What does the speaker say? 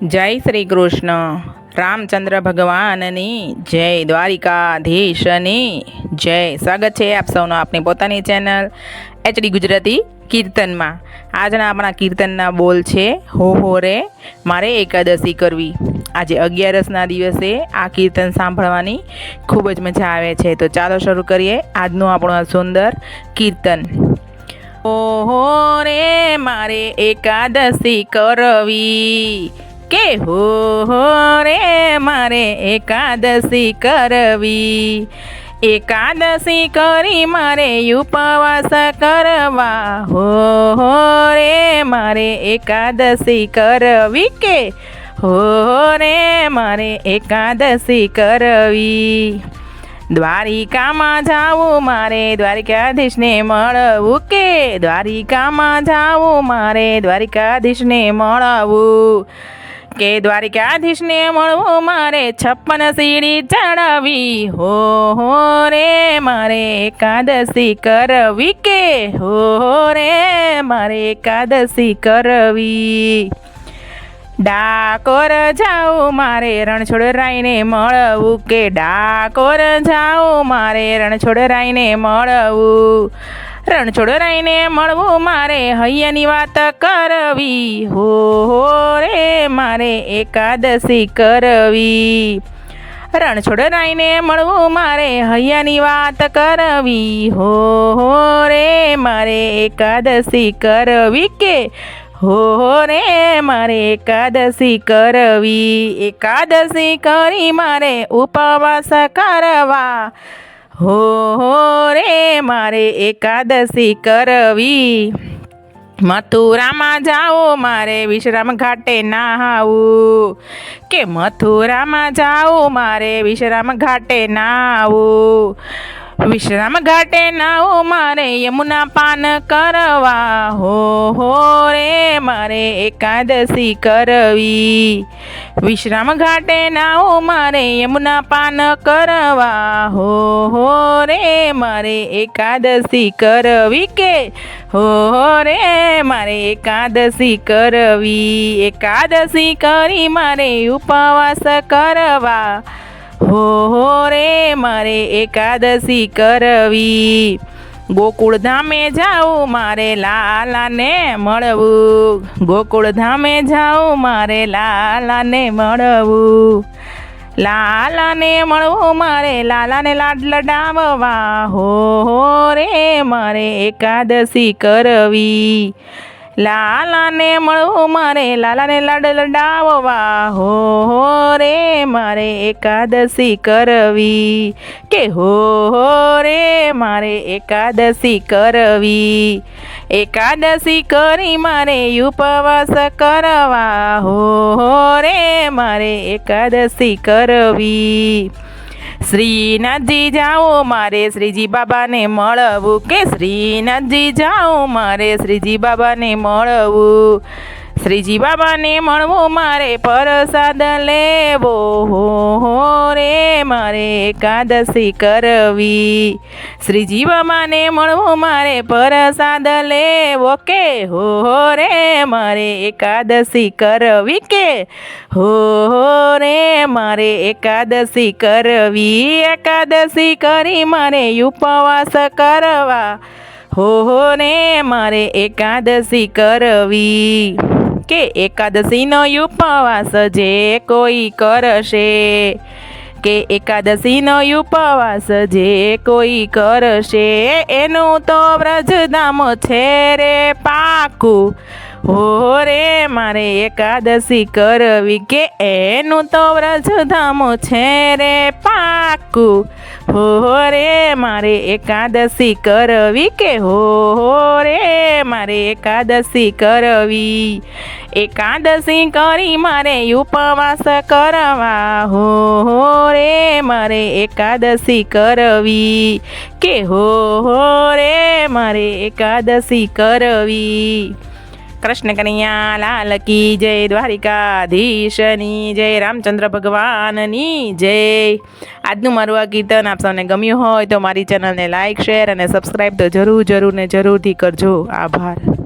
જય શ્રી કૃષ્ણ. રામચંદ્ર ભગવાનની જય, દ્વારિકાધીશની જય. સ્વાગત છે આપ સૌનો આપણી પોતાની ચેનલ એચડી ગુજરાતી કીર્તનમાં. આજના આપણા કીર્તનના બોલ છે, હો હો રે મારે એકાદશી કરવી. આજે 11ના દિવસે આ કીર્તન સાંભળવાની ખૂબ જ મજા આવે છે. તો ચાલો શરૂ કરીએ આજનું આપણું આ સુંદર કીર્તન. ઓહો રે મારે એકાદશી કરવી, કે હો રે મારે એકાદશી કરવી. એકાદશી કરી મારે ઉપવાસ કરવા, હો રે મારે એકાદશી કરવી, કે હો રે મારે એકાદશી કરવી. દ્વારિકામાં જાવું મારે દ્વારિકાધીશને મળવું, કે દ્વારિકામાં જાવું મારે દ્વારિકાધીશને મળવું, કે દ્વારિકાધીશને મળવું મારે 56 સીડી ચડાવી, હો રે મારે એકાદશી કરવી, કે હો રે મારે એકાદશી કરવી. ડાકોર જાઉં મારે રણછોડરાયને મળવું, કે ડાકોર જાઉં મારે રણછોડરાયને મળવું. રણછોડરાયને મળવું મારે હૈયાની વાત કરવી, હો રે મારે એકાદશી કરવી. રણછોડરાયને મળવું મારે હૈયાની વાત કરવી, હો રે મારે એકાદશી કરવી, કે હો રે મારે એકાદશી કરવી. એકાદશી કરી મારે ઉપવાસ કરવા, હો રે મારે એકાદશી કરવી. મથુરામાં જાઉં મારે વિશ્રામ ઘાટે નાહાવું, કે મથુરામાં જાઉં મારે વિશ્રામ ઘાટે નાહાવું. વિશ્રામ ઘાટે નાવું મારે યમુના પાન કરવા, હો રે મારે એકાદશી કરવી. વિશ્રામ ઘાટે નાવું મારે યમુના પાન કરવા, હો રે મારે એકાદશી કરવી, કે હો રે મારે એકાદશી કરવી. એકાદશી કરી મારે ઉપવાસ કરવા, હો રે મારે એકાદશી કરવી. ગોકુળ ધામે જાઉં મારે લાલાને મળવું, ગોકુળ ધામે જાઉં મારે લાલાને મળવું. લાલાને મળવું મારે લાલાને લાડ લડાવવા, હો રે મારે એકાદશી કરવી. લાલાને મળવું મારે લાલાને લાડ લડાવવા, હો રે મારે એકાદશી કરવી, કે હો રે મારે એકાદશી કરવી. એકાદશી કરી મારે ઉપવાસ કરવા, હો રે મારે એકાદશી કરવી. શ્રીનાથજી જાઉં મારે શ્રીજી બાબાને મળવું, કે શ્રીનાથજી જાઉં મારે શ્રીજી બાબાને મળવું. શ્રીજી બાબાને મળવું મારે પ્રસાદ લેવો, હો રે મારે એકાદશી કરવી. શ્રીજી બાબાને મળવું મારે પ્રસાદ લેવો, કે હો રે મારે એકાદશી કરવી, કે હો રે મારે એકાદશી કરવી. એકાદશી કરી મારે ઉપવાસ કરવા, હો રે મારે એકાદશી કરવી. કે એકાદશીનો ઉપવાસ જે કોઈ કરશે, કે એકાદશીનો ઉપવાસ જે કોઈ કરશે એનું તો વ્રજધામ છે રે પાકું, હો રે મારે એકાદશી કરવી, કે એનું તો વ્રજધામ છે રે પાકું, હો રે મારે એકાદશી કરવી, કે હો રે મારે એકાદશી કરવી. એકાદશી કરી મારે ઉપવાસ કરવા, હો રે મારે એકાદશી કરવી, કે હો રે મારે એકાદશી કરવી. કૃષ્ણ કનૈયા લાલ કી જય, દ્વારિકાધીશની જય, રામચંદ્ર ભગવાનની જય. આજનું મારું આ કીર્તન આપ સૌને ગમ્યું હોય તો મારી ચેનલને લાઇક, શેર અને સબસ્ક્રાઈબ તો જરૂર ને જરૂરથી કરજો. આભાર.